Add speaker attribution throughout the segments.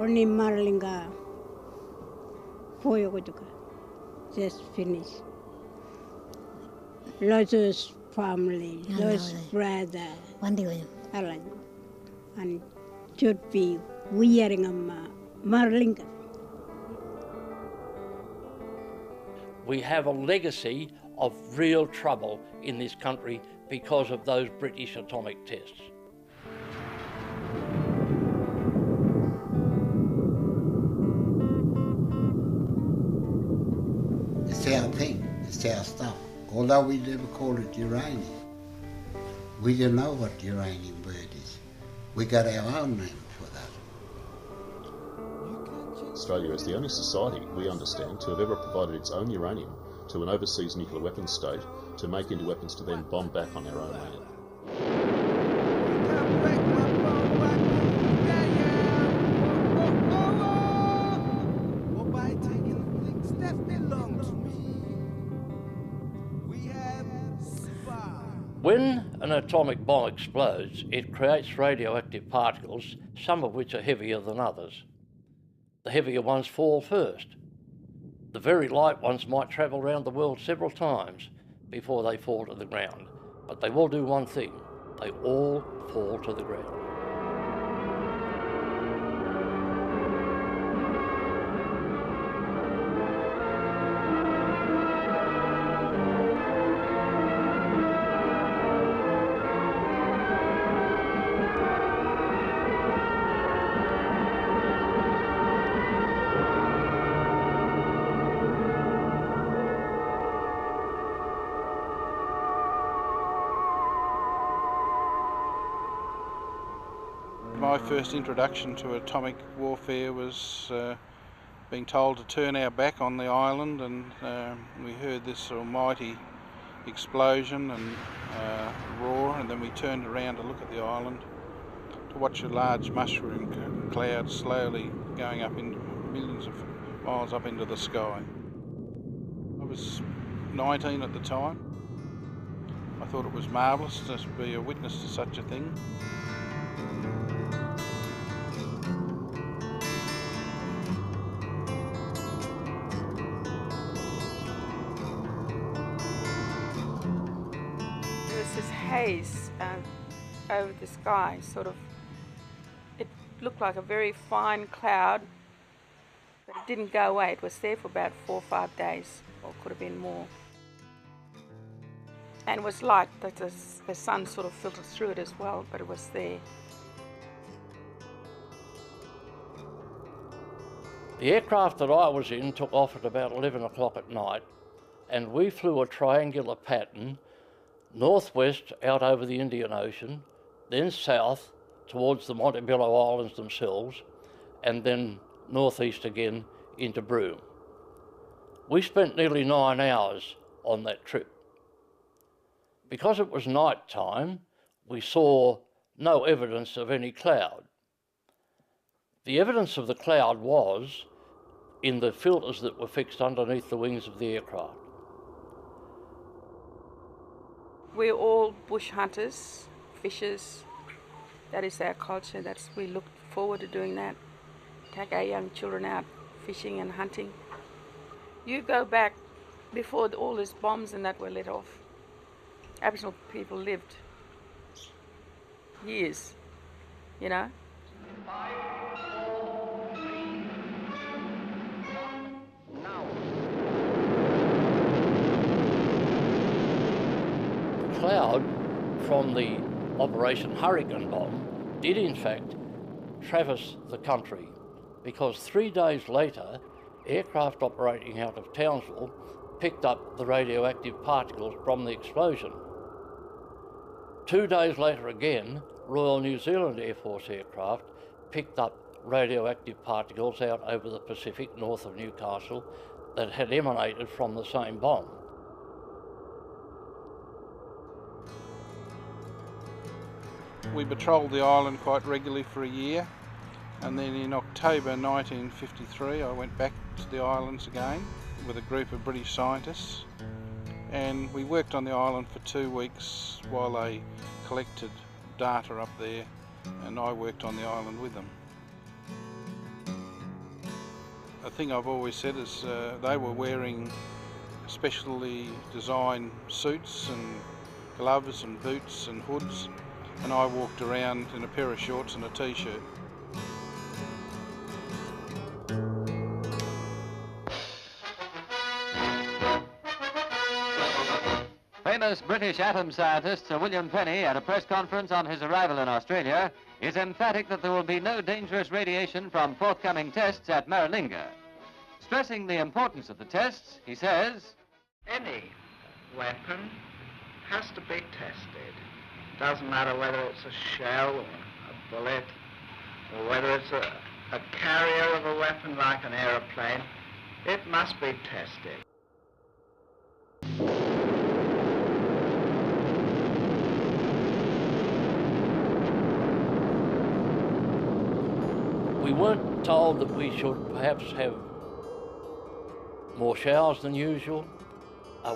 Speaker 1: only Marlinga Poyogutuka. Just finished. Lots of family, lots of brother. And should be wearing a Marlinga.
Speaker 2: We have a legacy of real trouble in this country because of those British atomic tests.
Speaker 3: It's our thing, it's our stuff. Although we never call it uranium. We don't know what uranium word is. We got our own name for that.
Speaker 4: Australia is the only society we understand to have ever provided its own uranium to an overseas nuclear weapons state to make into weapons to then bomb back on our own land.
Speaker 2: When an atomic bomb explodes, it creates radioactive particles, some of which are heavier than others. The heavier ones fall first. The very light ones might travel around the world several times before they fall to the ground, but they will do one thing: they all fall to the ground.
Speaker 5: My first introduction to atomic warfare was being told to turn our back on the island, and we heard this almighty explosion and roar, and then we turned around to look at the island to watch a large mushroom cloud slowly going up into millions of miles up into the sky. I was 19 at the time. I thought it was marvellous to be a witness to such a thing.
Speaker 6: This haze over the sky, sort of, it looked like a very fine cloud, but it didn't go away. It was there for about 4 or 5 days, or could have been more. And it was light, that the sun sort of filtered through it as well, but it was there.
Speaker 2: The aircraft that I was in took off at about 11 o'clock at night, and we flew a triangular pattern northwest out over the Indian Ocean, then south towards the Montebello Islands themselves, and then northeast again into Broome. We spent nearly 9 hours on that trip. Because it was night time, we saw no evidence of any cloud. The evidence of the cloud was in the filters that were fixed underneath the wings of the aircraft.
Speaker 6: We're all bush hunters, fishers. That is our culture. We look forward to doing that. Take our young children out fishing and hunting. You go back before all these bombs and that were let off. Aboriginal people lived years, you know.
Speaker 2: Cloud from the Operation Hurricane bomb did in fact traverse the country, because 3 days later aircraft operating out of Townsville picked up the radioactive particles from the explosion. 2 days later again, Royal New Zealand Air Force aircraft picked up radioactive particles out over the Pacific north of Newcastle that had emanated from the same bomb.
Speaker 5: We patrolled the island quite regularly for a year, and then in October 1953 I went back to the islands again with a group of British scientists, and we worked on the island for 2 weeks while they collected data up there, and I worked on the island with them. A thing I've always said is they were wearing specially designed suits and gloves and boots and hoods, and I walked around in a pair of shorts and a t-shirt.
Speaker 7: Famous British atom scientist Sir William Penny, at a press conference on his arrival in Australia, is emphatic that there will be no dangerous radiation from forthcoming tests at Maralinga. Stressing the importance of the tests, he says,
Speaker 8: "Any weapon has to be tested. Doesn't matter whether it's a shell or a bullet, or whether it's a carrier of a weapon like an aeroplane. It must be tested."
Speaker 2: We weren't told that we should perhaps have more showers than usual.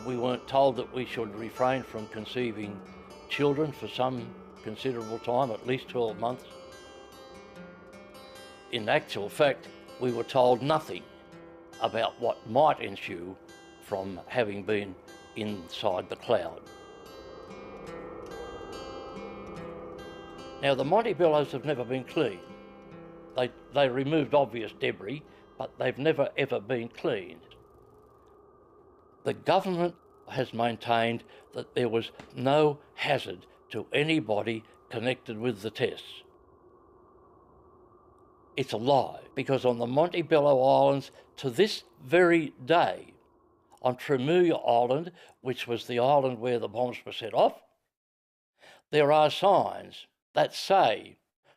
Speaker 2: We weren't told that we should refrain from conceiving children for some considerable time, at least 12 months. In actual fact, we were told nothing about what might ensue from having been inside the cloud. Now, the Monty Billows have never been cleaned. They removed obvious debris, but they've never ever been cleaned. The government has maintained that there was no hazard to anybody connected with the tests. It's a lie, because on the Montebello Islands, to this very day, on Tremuya Island, which was the island where the bombs were set off, there are signs that say,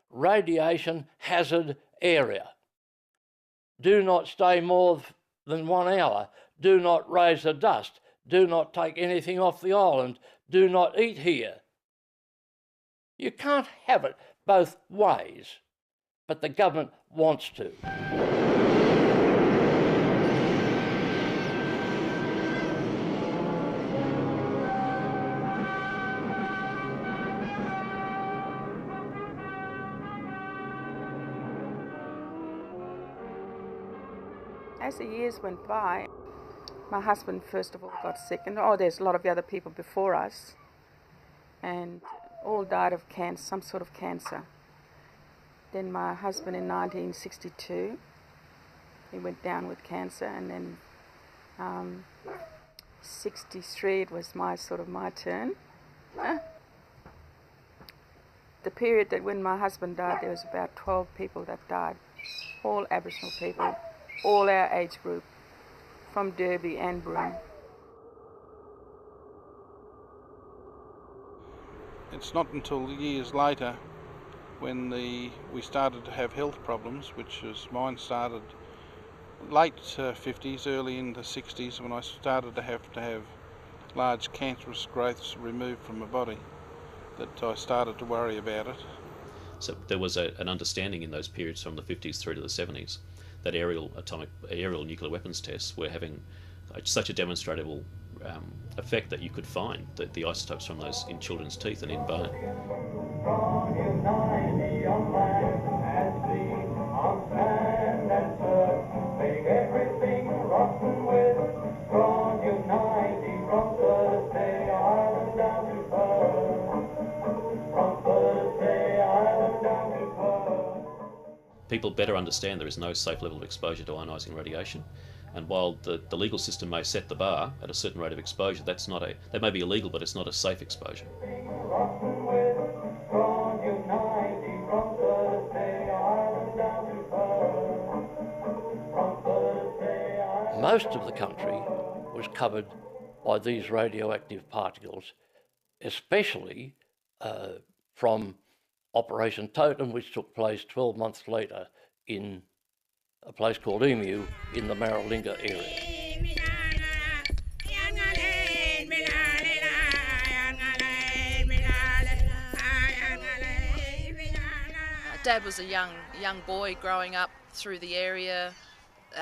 Speaker 2: "Radiation hazard area. Do not stay more than 1 hour. Do not raise the dust. Do not take anything off the island. Do not eat here." You can't have it both ways, but the government wants to.
Speaker 6: As the years went by, my husband first of all got sick, and there's a lot of the other people before us, and all died of cancer, some sort of cancer. Then my husband in 1962, he went down with cancer, and then 63 it was my turn. The period that when my husband died, there was about 12 people that died, all Aboriginal people, all our age group, from Derby and Broome.
Speaker 5: It's not until years later when we started to have health problems, which was mine started late 50s, early in the 60s, when I started to have large cancerous growths removed from my body, that I started to worry about it.
Speaker 4: So there was an understanding in those periods from the 50s through to the 70s that aerial nuclear weapons tests were having such a demonstrable effect that you could find the isotopes from those in children's teeth and in bone. People better understand there is no safe level of exposure to ionising radiation, and while the legal system may set the bar at a certain rate of exposure, that may be illegal, but it's not a safe exposure.
Speaker 2: Most of the country was covered by these radioactive particles, especially from Operation Totem, which took place 12 months later in a place called Emu in the Maralinga area.
Speaker 9: Dad was a young boy growing up through the area,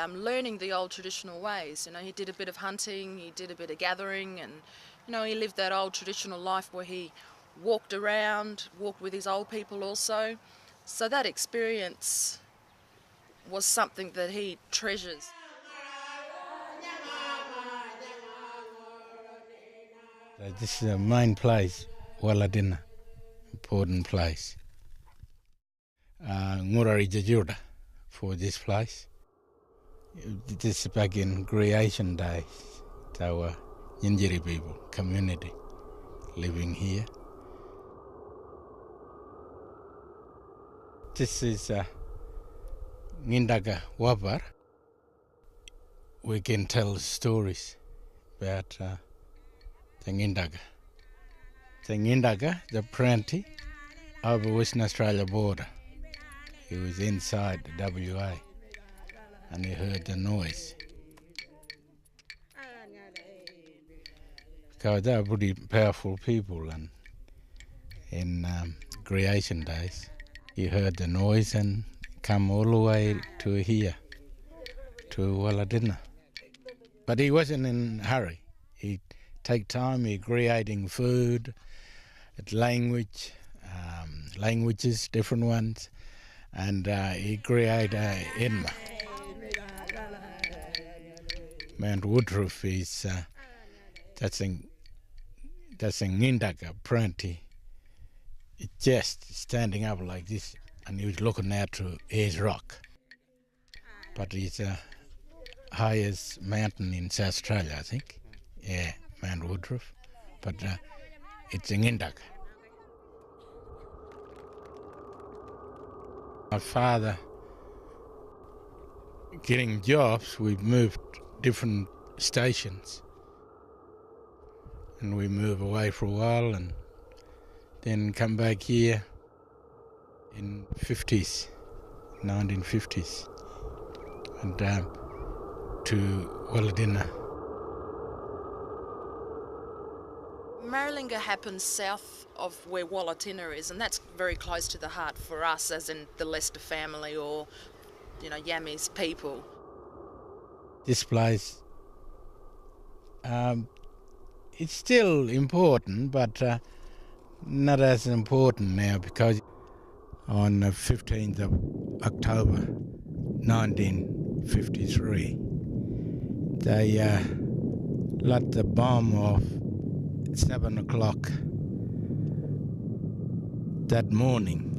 Speaker 9: learning the old traditional ways. He did a bit of hunting, he did a bit of gathering, and he lived that old traditional life where he walked around, walked with his old people also. So that experience was something that he treasures.
Speaker 10: This is the main place, Walladina, important place. Ngurari Jajuda for this place. This is back in creation days. Our Yinjiri people, community, living here. This is Ngindaga Wabar. We can tell stories about the Ngindaga. The Ngindaga, the apprentice over Western Australia border. He was inside the WA and he heard the noise. Because they were pretty powerful people, and in creation days he heard the noise and come all the way to here, to Walladina. But he wasn't in a hurry. He take time, he creating food, languages, different ones, and he create Enma. Mount Woodruff is that's a Ngindaga apprentice. It's just standing up like this, and he was looking out to Ayers Rock. But it's the highest mountain in South Australia, I think. Yeah, Mount Woodruff. But it's in Ngindaga. My father getting jobs, we moved different stations. And we move away for a while and then come back here in 1950s, and to Walladina.
Speaker 9: Maralinga happens south of where Wallatina is, and that's very close to the heart for us, as in the Lester family or, Yami's people.
Speaker 10: This place, it's still important, but not as important now, because on the 15th of October 1953, they let the bomb off at 7 o'clock that morning.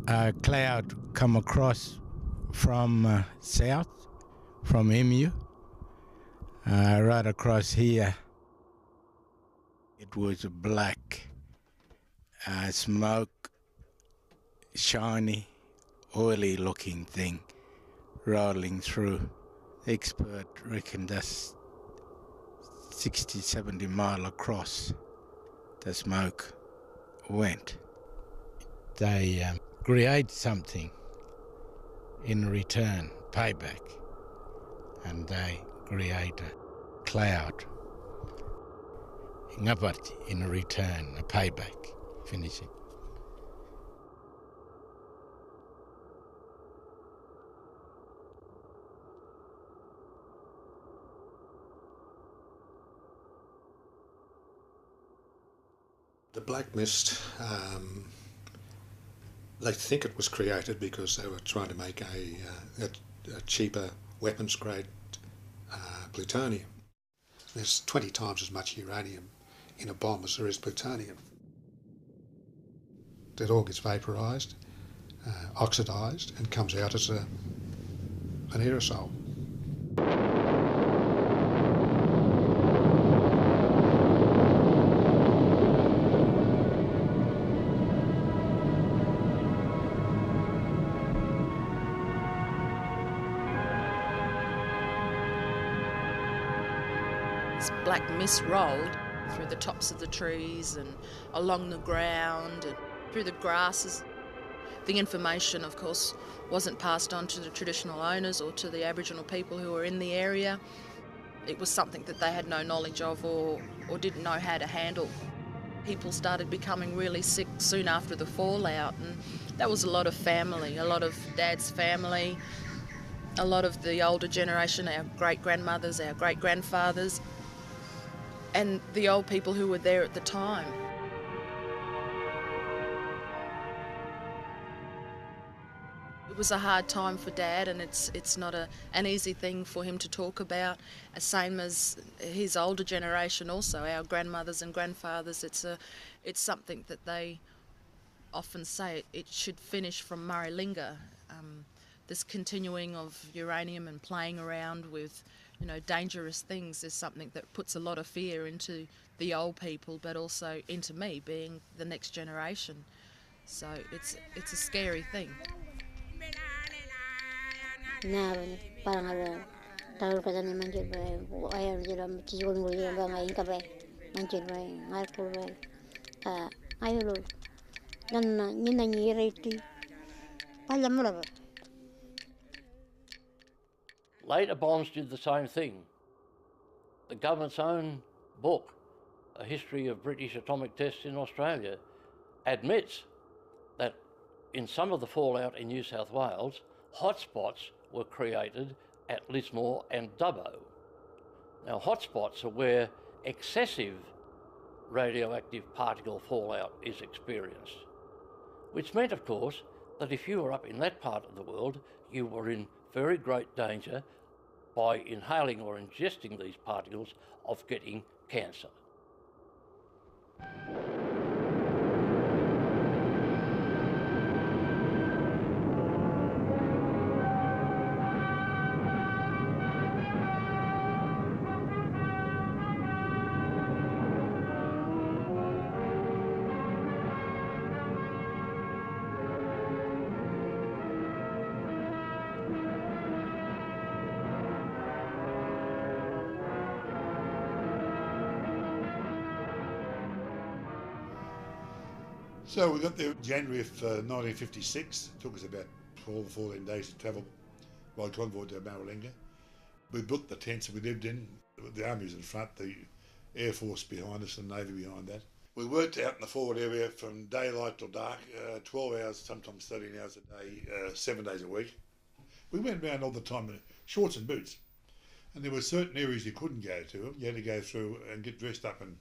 Speaker 10: A cloud come across from south, from Emu, right across here. It was a black smoke, shiny, oily looking thing rolling through. The expert reckon that's 60, 70 mile across the smoke went. They create something in return, payback, and they create a cloud. Ngapati in return, a payback, finishing.
Speaker 11: The black mist, they think it was created because they were trying to make a cheaper weapons grade plutonium. There's 20 times as much uranium in a bomb as there is plutonium. It all gets vaporised, oxidised, and comes out as an aerosol.
Speaker 9: Black mist rolled through the tops of the trees and along the ground and through the grasses. The information, of course, wasn't passed on to the traditional owners or to the Aboriginal people who were in the area. It was something that they had no knowledge of or didn't know how to handle. People started becoming really sick soon after the fallout, and that was a lot of family, a lot of Dad's family, a lot of the older generation, our great-grandmothers, our great-grandfathers, and the old people who were there at the time. It was a hard time for Dad, and it's not an easy thing for him to talk about, same as his older generation also, our grandmothers and grandfathers. It's something that they often say it should finish from Maralinga. This continuing of uranium and playing around with, dangerous things is something that puts a lot of fear into the old people, but also into me, being the next generation. So it's a scary thing.
Speaker 2: Later bombs did the same thing. The government's own book, A History of British Atomic Tests in Australia, admits that in some of the fallout in New South Wales, hotspots were created at Lismore and Dubbo. Now, hotspots are where excessive radioactive particle fallout is experienced, which meant, of course, that if you were up in that part of the world, you were in very great danger by inhaling or ingesting these particles of getting cancer.
Speaker 12: So we got there in January of 1956. It took us about 12 or 14 days to travel by convoy to Maralinga. We built the tents that we lived in. The Army was in front, the Air Force behind us, and the Navy behind that. We worked out in the forward area from daylight till dark, 12 hours, sometimes 13 hours a day, 7 days a week. We went around all the time in shorts and boots. And there were certain areas you couldn't go to. You had to go through and get dressed up in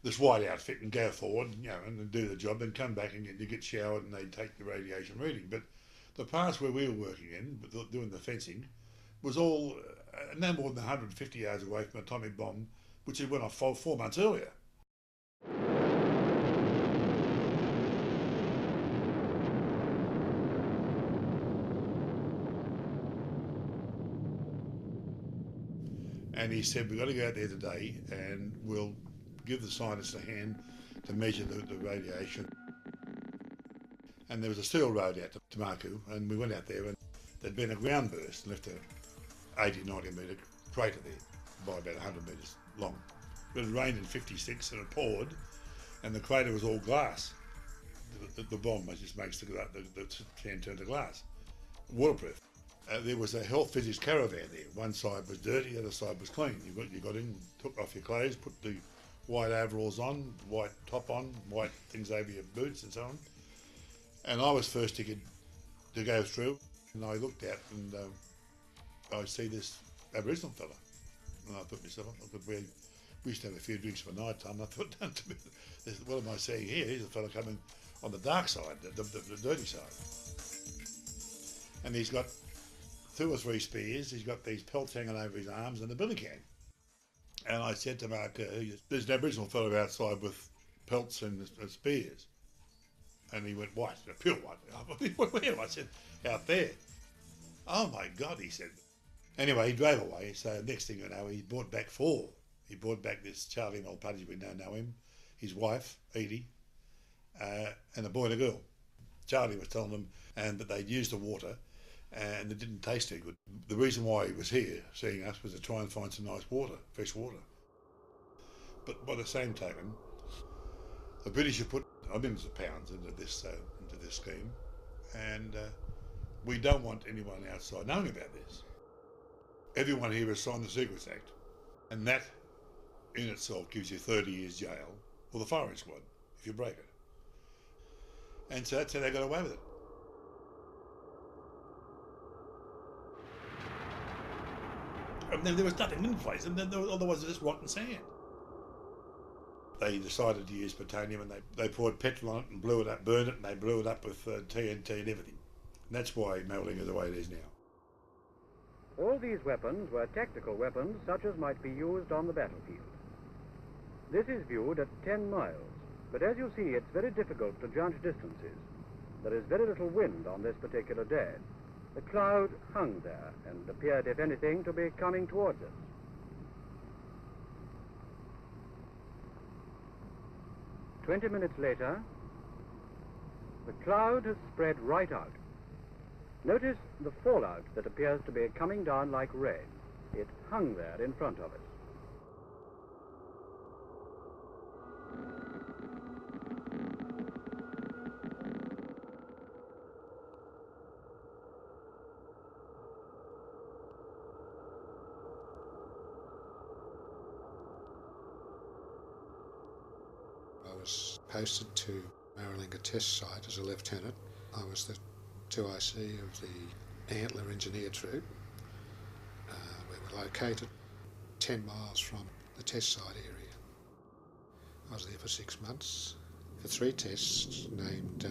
Speaker 12: this white outfit and go forward, and do the job, then come back and you get showered and they'd take the radiation reading. But the parts where we were working in, doing the fencing, was all no more than 150 hours away from an atomic bomb, which had went off 4 months earlier. And he said, we've got to go out there today and we'll give the scientists a hand to measure the radiation. And there was a steel road out to Marku, and we went out there and there'd been a ground burst and left a 80, 90 metre crater there by about 100 metres long. It had rained in 56 and it poured, and the crater was all glass. The bomb just makes the can turn to glass. Waterproof. There was a health physics caravan there. One side was dirty, the other side was clean. You got in, took off your clothes, put the white overalls on, white top on, white things over your boots and so on. And I was first to go through, and I looked out and I see this Aboriginal fella. And I thought to myself, we used to have a few drinks for night time. I thought, what am I seeing here? Here's a fella coming on the dark side, the dirty side. And he's got 2 or 3 spears, he's got these pelts hanging over his arms and a billy can. And I said to Mark, there's an Aboriginal fellow outside with pelts and spears. And he went, white, a pure white. Where? I said, out there. Oh my God, he said. Anyway, he drove away, so next thing you know, he brought back 4. He brought back this Charlie Malpudgy, we now know him, his wife, Edie, and a boy and a girl. Charlie was telling them that they'd used the water and it didn't taste too good. The reason why he was here, seeing us, was to try and find some nice water, fresh water. But by the same token, the British have put millions of pounds into this scheme, and we don't want anyone outside knowing about this. Everyone here has signed the Secrets Act, and that in itself gives you 30 years jail, or the firing squad, if you break it. And so that's how they got away with it. And then there was nothing in place, and then all there was just rotten sand. They decided to use plutonium, and they poured petrol on it and blew it up, burned it, and they blew it up with TNT and everything. And that's why Maralinga is the way it is now.
Speaker 13: All these weapons were tactical weapons such as might be used on the battlefield. This is viewed at 10 miles, but as you see, it's very difficult to judge distances. There is very little wind on this particular day. The cloud hung there and appeared, if anything, to be coming towards us. "20 minutes later, the cloud has spread right out. Notice the fallout that appears to be coming down like rain. It hung there in front of us.
Speaker 11: I was posted to Maralinga Test Site as a lieutenant. I was the 2IC of the Antler Engineer Troop. We were located 10 miles from the test site area. I was there for 6 months for 3 tests named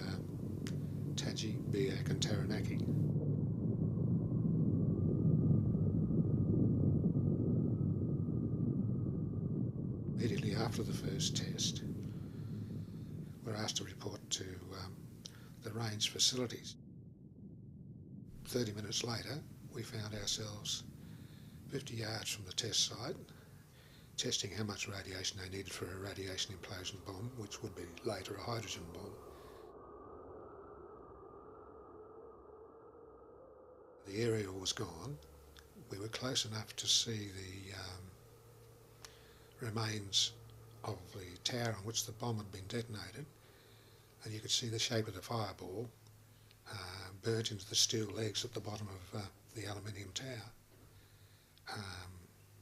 Speaker 11: Taji, Biak and Taranaki. Immediately after the first test, we were asked to report to the range facilities. 30 minutes later, we found ourselves 50 yards from the test site, testing how much radiation they needed for a radiation implosion bomb, which would be later a hydrogen bomb. The aerial was gone. We were close enough to see the remains of the tower on which the bomb had been detonated, and you could see the shape of the fireball burnt into the steel legs at the bottom of the aluminium tower.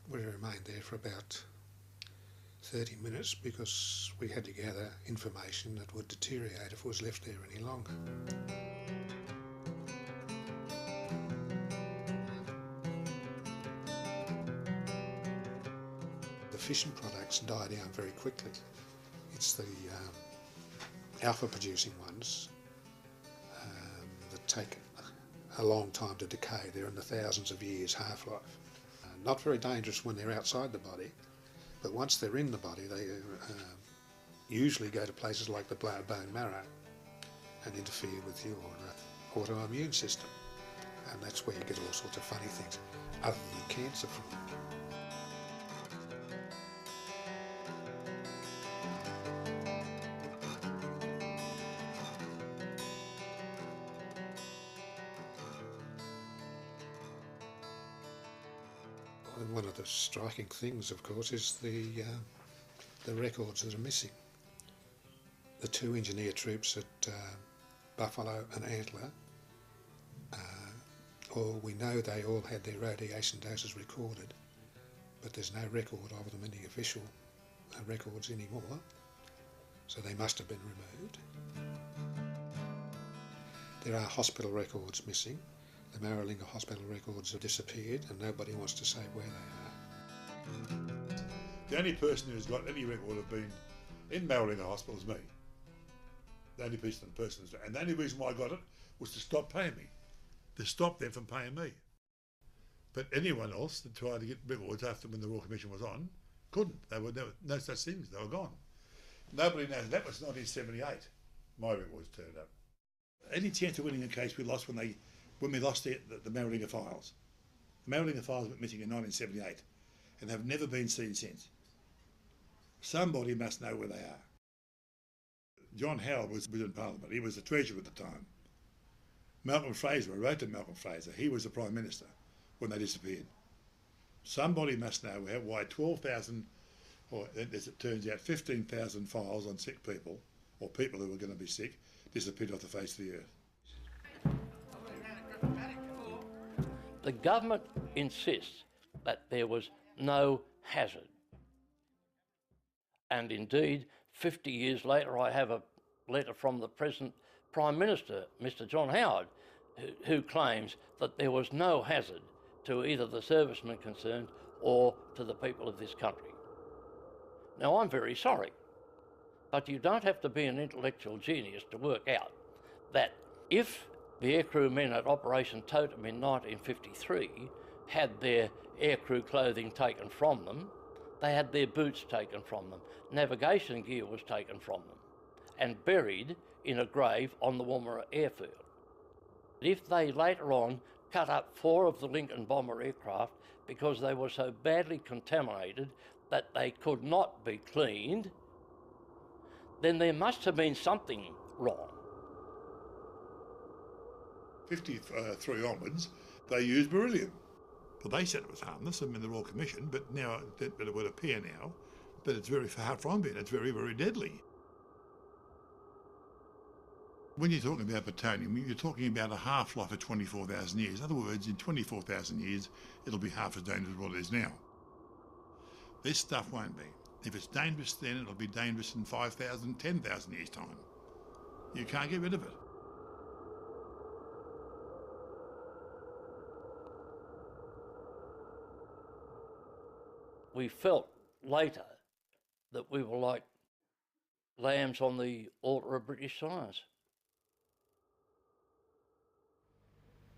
Speaker 11: We remained there for about 30 minutes because we had to gather information that would deteriorate if it was left there any longer. The fission products die down very quickly. It's the alpha producing ones that take a long time to decay. They're in the thousands of years half-life. Not very dangerous when they're outside the body, but once they're in the body, they usually go to places like the bone marrow and interfere with your autoimmune system. And that's where you get all sorts of funny things, other than cancer from them. And one of the striking things, of course, is the records that are missing. The 2 engineer troops at Buffalo and Antler, we know they all had their radiation doses recorded, but there's no record of them in the official records anymore, so they must have been removed. There are hospital records missing. The Maralinga hospital records have disappeared and nobody wants to say where they are.
Speaker 12: The only person who's got any record of being in Maralinga Hospital is me. The only person, and the only reason why I got it was to stop paying me. To stop them from paying me. But anyone else that tried to get records after when the Royal Commission was on, couldn't. They were no such things, they were gone. Nobody knows that was 1978. My records turned up. Any chance of winning a case we lost when we lost the Maralinga files. The Maralinga files went missing in 1978 and have never been seen since. Somebody must know where they are. John Howard was in Parliament. He was the Treasurer at the time. Malcolm Fraser, I wrote to Malcolm Fraser, he was the Prime Minister when they disappeared. Somebody must know why 12,000, or as it turns out 15,000 files on sick people, or people who were going to be sick, disappeared off the face of the earth.
Speaker 2: The government insists that there was no hazard. And indeed, 50 years later, I have a letter from the present Prime Minister, Mr. John Howard, who claims that there was no hazard to either the servicemen concerned or to the people of this country. Now, I'm very sorry, but you don't have to be an intellectual genius to work out that if The aircrew men at Operation Totem in 1953 had their aircrew clothing taken from them, they had their boots taken from them, navigation gear was taken from them and buried in a grave on the Woomera airfield. If they later on cut up 4 of the Lincoln bomber aircraft because they were so badly contaminated that they could not be cleaned, then there must have been something wrong.
Speaker 12: 53 onwards, they used beryllium. Well, they said it was harmless, I mean, the Royal Commission, but now it would appear now that it's very far from being. It's very, very deadly. When you're talking about plutonium, you're talking about a half-life of 24,000 years. In other words, in 24,000 years, it'll be half as dangerous as what it is now. This stuff won't be. If it's dangerous then, it'll be dangerous in 5,000, 10,000 years' time. You can't get rid of it.
Speaker 2: We felt later that we were like lambs on the altar of British science.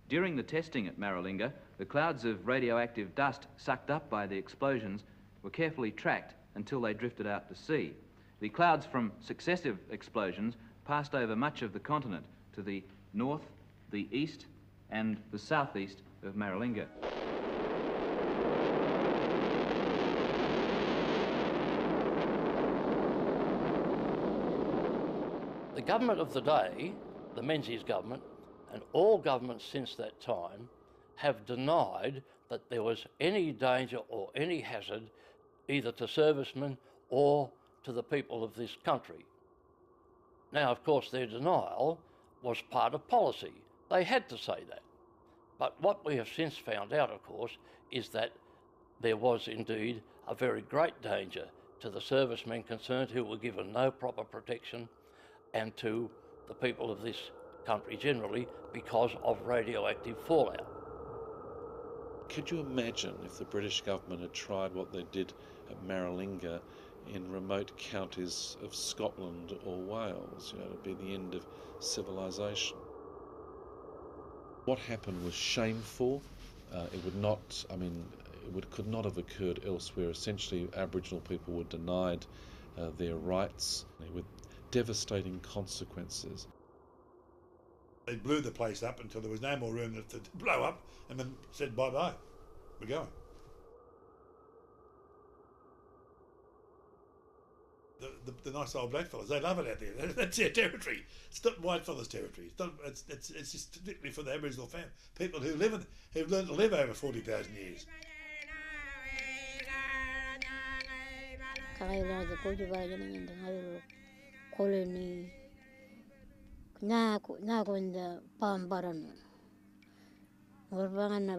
Speaker 7: During the testing at Maralinga, the clouds of radioactive dust sucked up by the explosions were carefully tracked until they drifted out to sea. The clouds from successive explosions passed over much of the continent to the north, the east and the southeast of Maralinga.
Speaker 2: The government of the day, the Menzies government, and all governments since that time have denied that there was any danger or any hazard either to servicemen or to the people of this country. Now, of course, their denial was part of policy. They had to say that. But what we have since found out, of course, is that there was indeed a very great danger to the servicemen concerned who were given no proper protection and to the people of this country generally because of radioactive fallout.
Speaker 14: Could you imagine if the British government had tried what they did at Maralinga in remote counties of Scotland or Wales? You know, it'd be the end of civilization. What happened was shameful. It would not, I mean, could not have occurred elsewhere. Essentially, Aboriginal people were denied their rights with devastating consequences.
Speaker 12: They blew the place up until there was no more room to blow up, and then said bye-bye, we're going. The nice old blackfellas, they love it out there. That's their territory. It's not whitefellas' territory. It's just strictly for the Aboriginal people who've learned to live over 40,000 years.
Speaker 15: Colony na konda pambarano orbangan na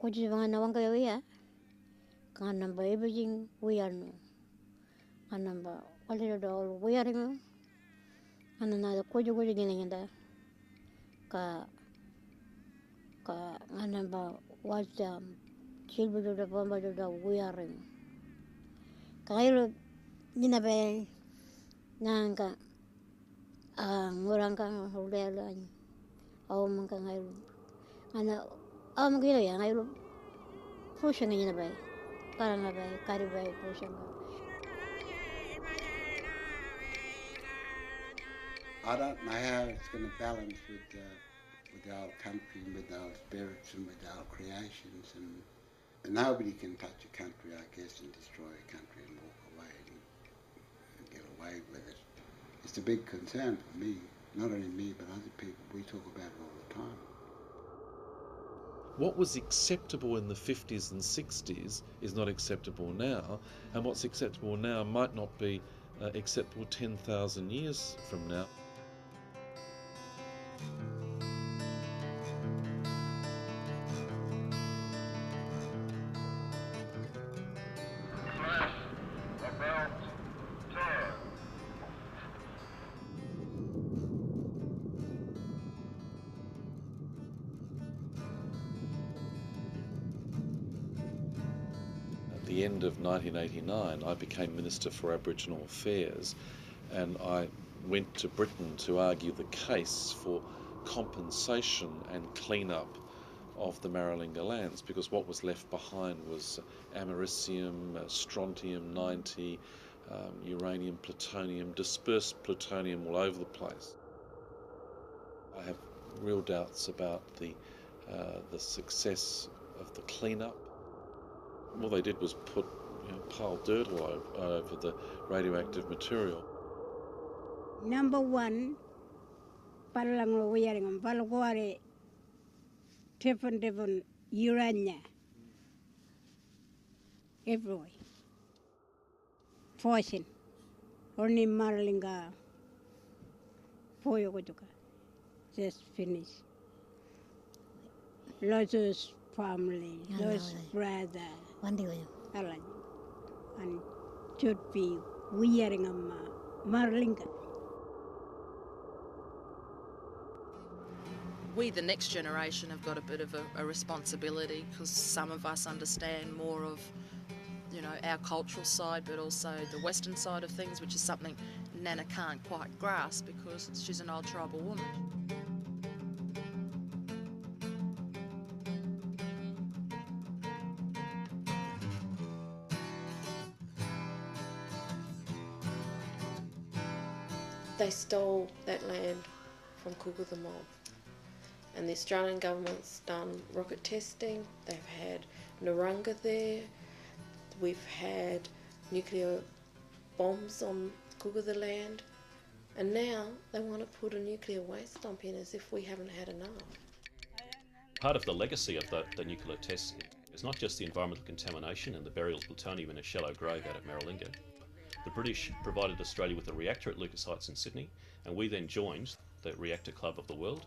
Speaker 15: kuji bangan na wangka ya kana ba everything we are no kana ba wale do we are no kana na kuji gina ka kana ba wacha chilbu do pamba do we are kailo nina ba nangka ngurang kang holela au mangka ngai ana am gila ya ngai pushing ni bai karanga bai kari bai pushing.
Speaker 3: I don't know how it's going to balance with our country and with our spirits and with our creations, and nobody can touch a country, I guess, and destroy a country and walk away and get away with it. It's a big concern for me, not only me but other people. We talk about it all the time.
Speaker 14: What was acceptable in the 50s and 60s is not acceptable now, and what's acceptable now might not be acceptable 10,000 years from now. At the end of 1989, I became Minister for Aboriginal Affairs, and I went to Britain to argue the case for compensation and clean-up of the Maralinga lands, because what was left behind was americium, strontium-90, uranium, plutonium, dispersed plutonium all over the place. I have real doubts about the success of the clean-up. All they did was put pile dirt all over the radioactive material.
Speaker 1: Number one, palang lo wearing balware different urania everywhere. Poison. Only Maralinga Poyogotuka. Just finished. Lots of family, lots of brother. And should be wearing a Maralinga.
Speaker 9: We, the next generation, have got a bit of a responsibility, because some of us understand more of, our cultural side, but also the Western side of things, which is something Nana can't quite grasp because she's an old tribal woman.
Speaker 16: They stole that land from Kukuthamo, and the Australian government's done rocket testing. They've had Narunga there. We've had nuclear bombs on Kukutha land, and now they want to put a nuclear waste dump in as if we haven't had enough.
Speaker 4: Part of the legacy of the nuclear tests is not just the environmental contamination and the burial of plutonium in a shallow grave out at Maralinga. The British provided Australia with a reactor at Lucas Heights in Sydney, and we then joined the Reactor Club of the World.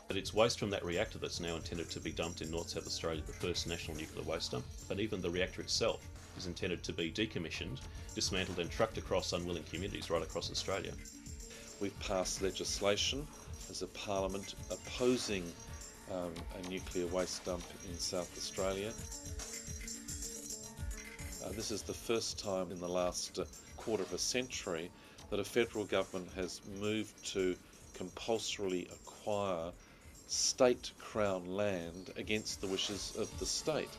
Speaker 4: But it's waste from that reactor that's now intended to be dumped in North South Australia, the first national nuclear waste dump. But even the reactor itself is intended to be decommissioned, dismantled and trucked across unwilling communities right across Australia.
Speaker 14: We've passed legislation as a parliament opposing a nuclear waste dump in South Australia. This is the first time in the last quarter of a century that a federal government has moved to compulsorily acquire state crown land against the wishes of the state.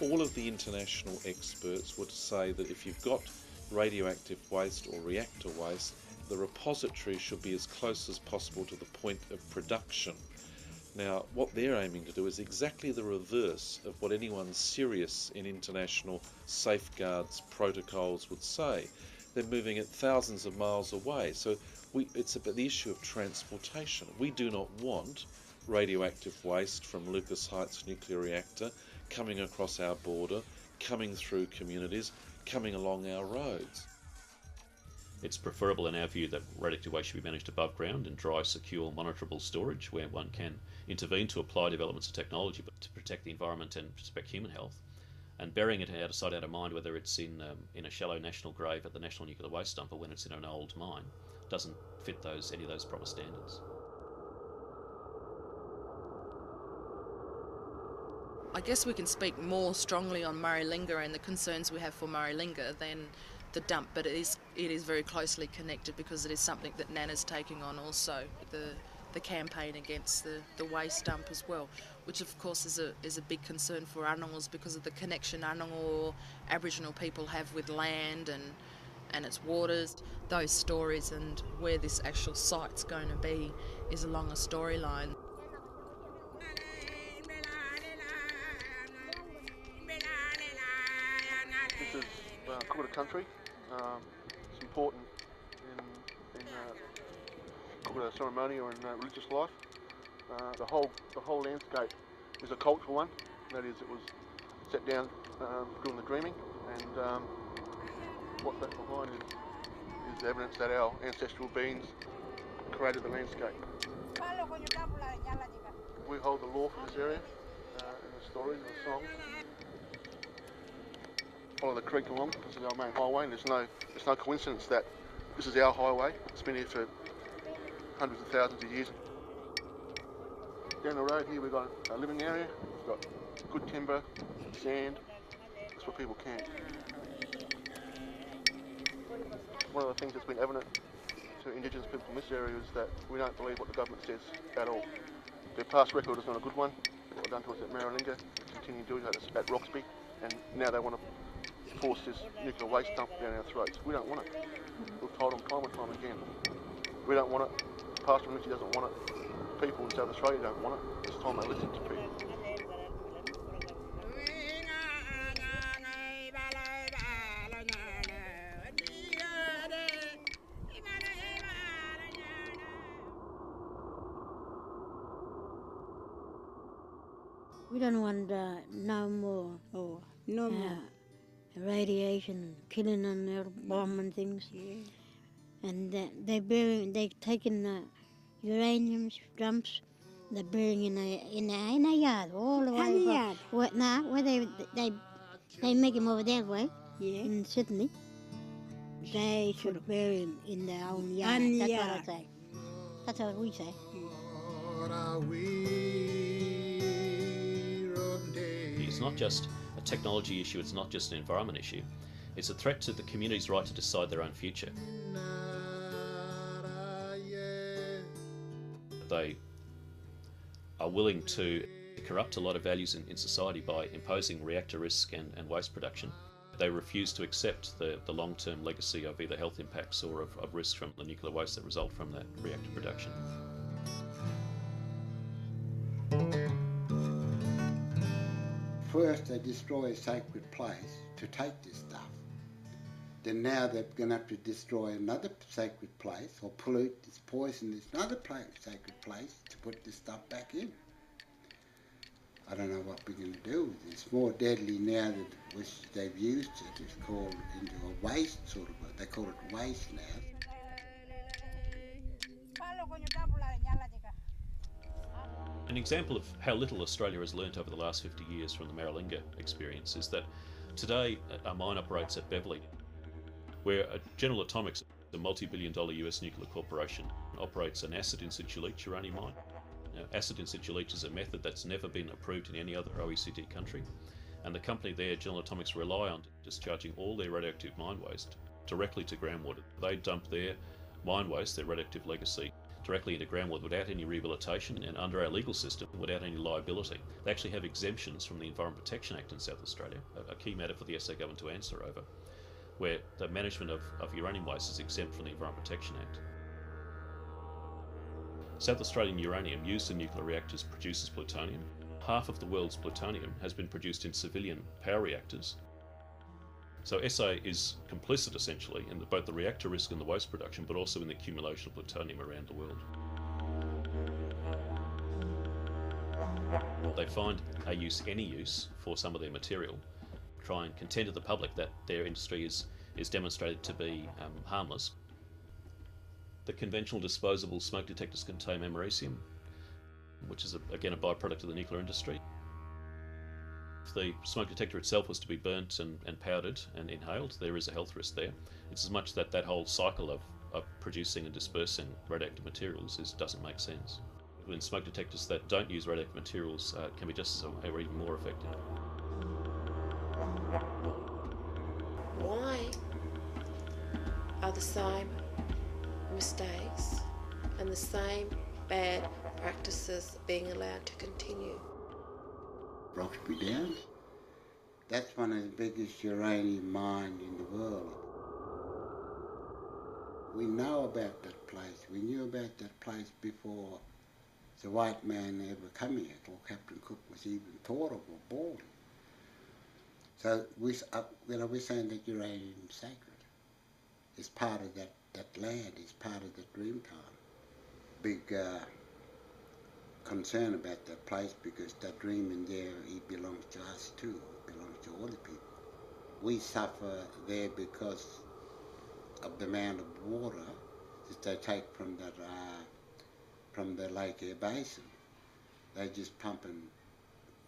Speaker 14: All of the international experts would say that if you've got radioactive waste or reactor waste, the repository should be as close as possible to the point of production. Now, what they're aiming to do is exactly the reverse of what anyone serious in international safeguards protocols would say. They're moving it thousands of miles away. So it's about the issue of transportation. We do not want radioactive waste from Lucas Heights nuclear reactor coming across our border, coming through communities, coming along our roads.
Speaker 4: It's preferable in our view that radioactive waste should be managed above ground in dry, secure, monitorable storage where one can intervene to apply developments of technology but to protect the environment and protect human health. And burying it out of sight, out of mind, whether it's in a shallow national grave at the National Nuclear Waste Dump or when it's in an old mine, doesn't fit any of those proper standards.
Speaker 9: I guess we can speak more strongly on Maralinga and the concerns we have for Maralinga than the dump, but it is very closely connected because it is something that Nana's taking on also, the campaign against the waste dump as well, which of course is a big concern for Anongals because of the connection Anongal Aboriginal people have with land and its waters. Those stories and where this actual site's going to be is along a storyline.
Speaker 5: This is Kukutha country. It's important in Kukutha ceremony or in religious life. The whole landscape is a cultural one. That is, it was set down during the dreaming, and what's left behind is evidence that our ancestral beings created the landscape. We hold the law for this area in the stories and the songs. Follow the creek along. This is our main highway, and it's no coincidence that this is our highway. It's been here for hundreds of thousands of years. Down the road here we've got a living area. We've got good timber, sand. That's where people camp. One of the things that's been evident
Speaker 17: to Indigenous people in this area is that we don't believe what the government says at all. Their past record is not a good one. What they've done to us at Maralinga, continue doing that at Roxby, and now they want to force this nuclear waste dump down our throats. We don't want it. We've told them time and time again. We don't want it. Pastoral Community doesn't want it. People in South Australia don't want it. It's time they listen to people.
Speaker 15: We don't want no more radiation, killing and bomb and things. Yeah. And they're taking uranium dumps. They're burying in a yard all the way. Where they make them over that way in Sydney. They should bury them in their own yard. That's what I say. That's what we say.
Speaker 4: It's not just a technology issue, it's not just an environment issue. It's a threat to the community's right to decide their own future. They are willing to corrupt a lot of values in society by imposing reactor risk and waste production. They refuse to accept the long-term legacy of either health impacts or of risks from the nuclear waste that result from that reactor production.
Speaker 3: First they destroy a sacred place to take this stuff. Then now they're going to have to destroy another sacred place or pollute this poison this another sacred place to put this stuff back in. I don't know what we're going to do with it. It's more deadly now that which they've used it. It's called into a waste sort of, they call it waste now.
Speaker 4: An example of how little Australia has learnt over the last 50 years from the Maralinga experience is that today a mine operates at Beverley, where General Atomics, the multi-billion-dollar US nuclear corporation, operates an acid in situ leach uranium mine. Now, acid in situ leach is a method that's never been approved in any other OECD country, and the company there, General Atomics, rely on discharging all their radioactive mine waste directly to groundwater. They dump their mine waste, their radioactive legacy, directly into groundwater without any rehabilitation and under our legal system without any liability. They actually have exemptions from the Environment Protection Act in South Australia, a key matter for the SA government to answer over, where the management of uranium waste is exempt from the Environment Protection Act. South Australian uranium used in nuclear reactors produces plutonium. Half of the world's plutonium has been produced in civilian power reactors. So SA is complicit essentially in both the reactor risk and the waste production, but also in the accumulation of plutonium around the world. They find any use for some of their material, try and contend to the public that their industry is demonstrated to be harmless. The conventional disposable smoke detectors contain americium, which is again a byproduct of the nuclear industry. If the smoke detector itself was to be burnt and powdered and inhaled, there is a health risk there. It's as much that whole cycle of producing and dispersing radioactive materials doesn't make sense. When smoke detectors that don't use radioactive materials can be just as or even more effective.
Speaker 16: Why are the same mistakes and the same bad practices being allowed to continue?
Speaker 3: Roxby Downs, that's one of the biggest uranium mines in the world. We know about that place. We knew about that place before the white man ever come here, or Captain Cook was even thought of or born. So we're saying that uranium is sacred. It's part of that land, it's part of the Dreamtime. Big concern about that place because that dream in there, it belongs to us too. It belongs to all the people. We suffer there because of the amount of water that they take from the Lake Eyre Basin. They're just pumping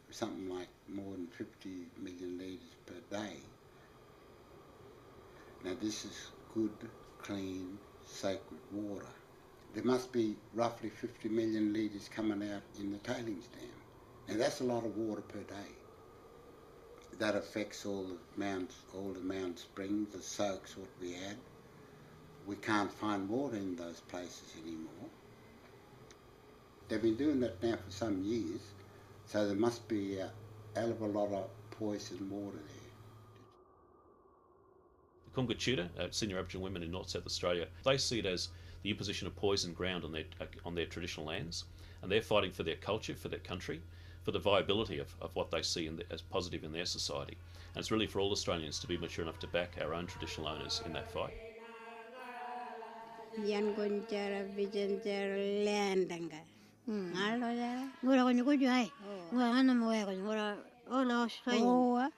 Speaker 3: something like more than 50 million litres per day. Now this is good, clean, sacred water. There must be roughly 50 million litres coming out in the tailings dam. Now that's a lot of water per day. That affects all the mountain springs, the soaks what we had. we can't find water in those places anymore. They've been doing that now for some years, so there must be a hell of a lot of poisoned water there.
Speaker 4: The Kungatuta, senior Aboriginal women in North South Australia, they see it as the imposition of poisoned ground on their traditional lands, and they're fighting for their culture, for their country, for the viability of what they see as positive in their society. And it's really for all Australians to be mature enough to back our own traditional owners in that fight.
Speaker 1: Yan gonjara vijanjara landanga. Ngalo ya.
Speaker 15: Ngora konyo kuju hai. Ngora hana moya konyo ngora ola Australia.
Speaker 1: Oh.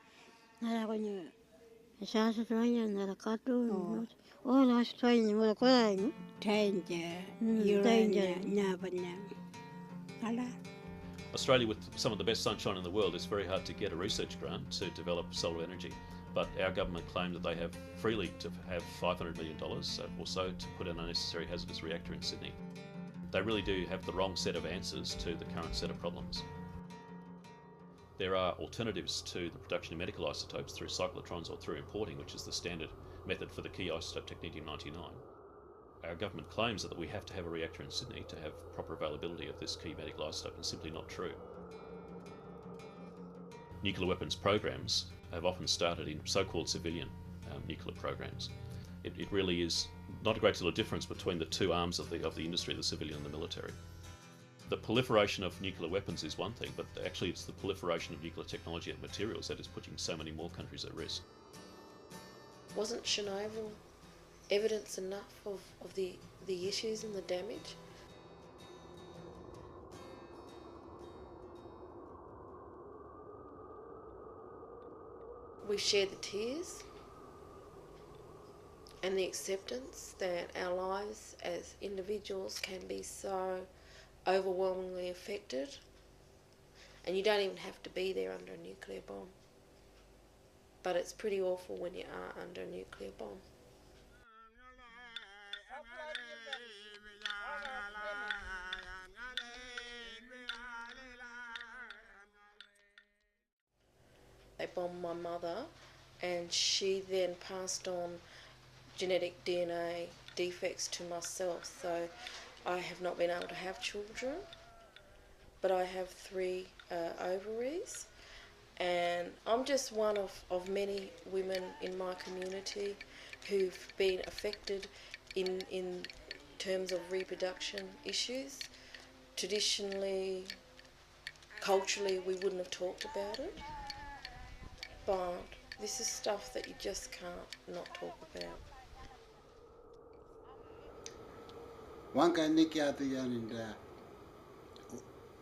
Speaker 15: Ngora konyo sasa tuanya ngora katu. Ola Australia ngora kola ni.
Speaker 1: Danger.
Speaker 15: Danger.
Speaker 1: Nyabanya. Ala.
Speaker 4: Australia, with some of the best sunshine in the world, it's very hard to get a research grant to develop solar energy. But our government claim that they have freely to have $500 million or so to put an unnecessary hazardous reactor in Sydney. They really do have the wrong set of answers to the current set of problems. There are alternatives to the production of medical isotopes through cyclotrons or through importing, which is the standard method for the key isotope technetium-99. Our government claims that we have to have a reactor in Sydney to have proper availability of this key medical isotope, and it's simply not true. Nuclear weapons programs have often started in so-called civilian nuclear programs. It really is not a great deal of difference between the two arms of the industry, the civilian and the military. The proliferation of nuclear weapons is one thing, but actually it's the proliferation of nuclear technology and materials that is putting so many more countries at risk.
Speaker 16: Wasn't Chernobyl evidence enough of the issues and the damage? We share the tears and the acceptance that our lives as individuals can be so overwhelmingly affected, and you don't even have to be there under a nuclear bomb, but it's pretty awful when you are under a nuclear bomb. They bombed my mother, and she then passed on genetic DNA defects to myself, so I have not been able to have children, but I have 3 ovaries, and I'm just one of many women in my community who've been affected in terms of reproduction issues. Traditionally, culturally, we wouldn't have talked about it, but this is stuff that you just can't not talk about.
Speaker 3: Wanka niki atu yaninda,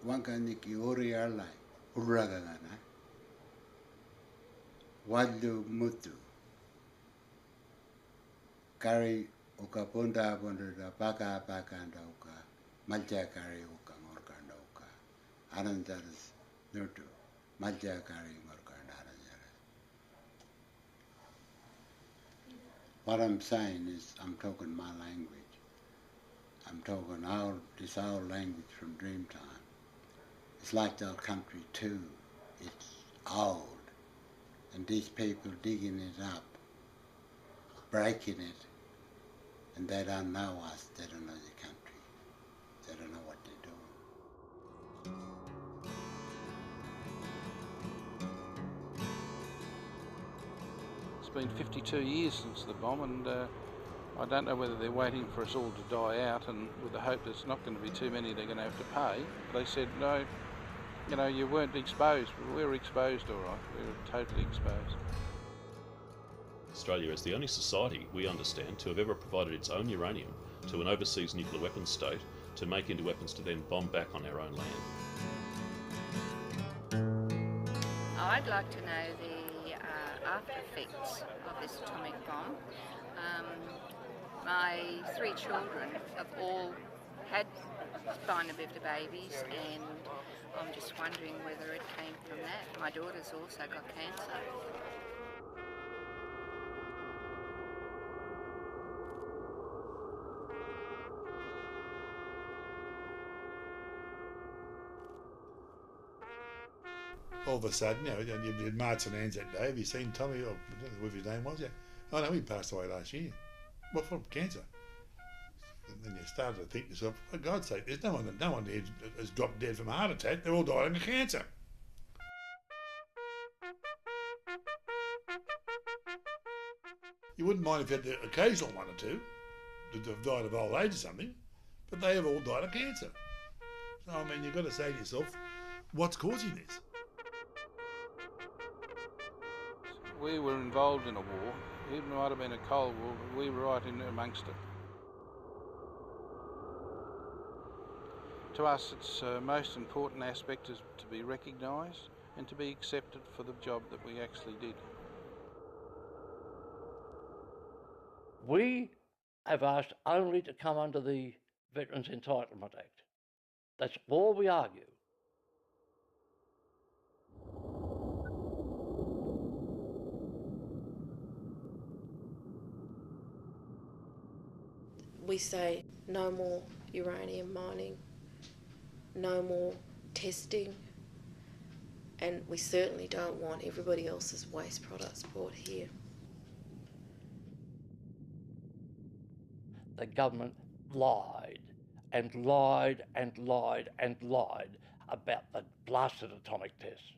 Speaker 3: wanka niki ori alai, uragana, wadu mutu, kari uka ponda ponda paka anda uka, malja kari uka ngorkanda uka, aranjaras nutu, malja kari ngorkanda aranjaras. What I'm saying is, I'm talking my language. I'm talking this old language from Dreamtime. It's like our country too. It's old. And these people digging it up, breaking it, and they don't know us, they don't know the country. They don't know what they're doing.
Speaker 5: It's been 52 years since the bomb, and I don't know whether they're waiting for us all to die out and with the hope there's not going to be too many they're going to have to pay. They said, no, you know, you weren't exposed. We were exposed all right. We were totally exposed.
Speaker 4: Australia is the only society, we understand, to have ever provided its own uranium to an overseas nuclear weapons state to make into weapons to then bomb back on our own land.
Speaker 18: I'd like to know the after effects of this atomic bomb. My 3 children have all had spina bifida babies, and I'm just wondering whether it came from that. My daughter's also got cancer.
Speaker 12: All of a sudden, you know, you'd march on Anzac Day. Have you seen Tommy, or I don't know what his name was yet? Oh no, he passed away last year. What, from cancer? And then you started to think to yourself, for God's sake, there's no one here has dropped dead from a heart attack. They're all dying of cancer. You wouldn't mind if you had the occasional one or two that have died of old age or something, but they have all died of cancer. So, I mean, you've got to say to yourself, what's causing this?
Speaker 5: We were involved in a war. It might have been a Cold War, but we were right in amongst it. To us, its most important aspect is to be recognised and to be accepted for the job that we actually did.
Speaker 2: We have asked only to come under the Veterans Entitlement Act. That's all we argue.
Speaker 16: We say no more uranium mining, no more testing, and we certainly don't want everybody else's waste products brought here.
Speaker 2: The government lied and lied and lied and lied about the blasted atomic tests.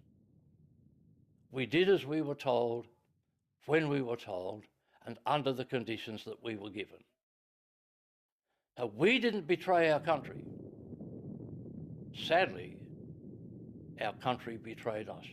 Speaker 2: We did as we were told, when we were told, and under the conditions that we were given. Now, we didn't betray our country. Sadly, our country betrayed us.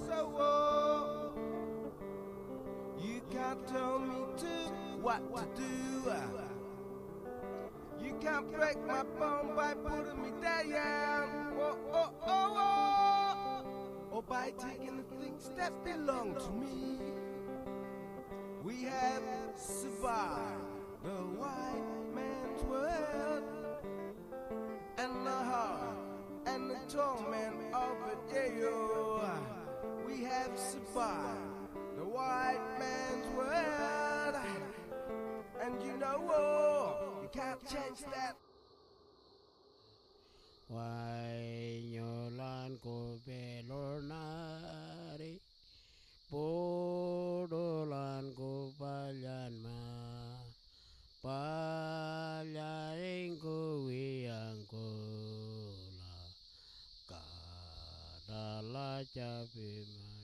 Speaker 19: So you can't tell me what to do. You can't break my bone by putting me down. Or by taking the things that belong to me. We have survived the white man's world and the heart and the torment of it, yeah, yo. We have survived the white man's world, and you know, you can't change that.
Speaker 10: Why yolan ko belornari, bodolan ko palyan ma, palyain ko wiyang ko la, kadala chapi ma.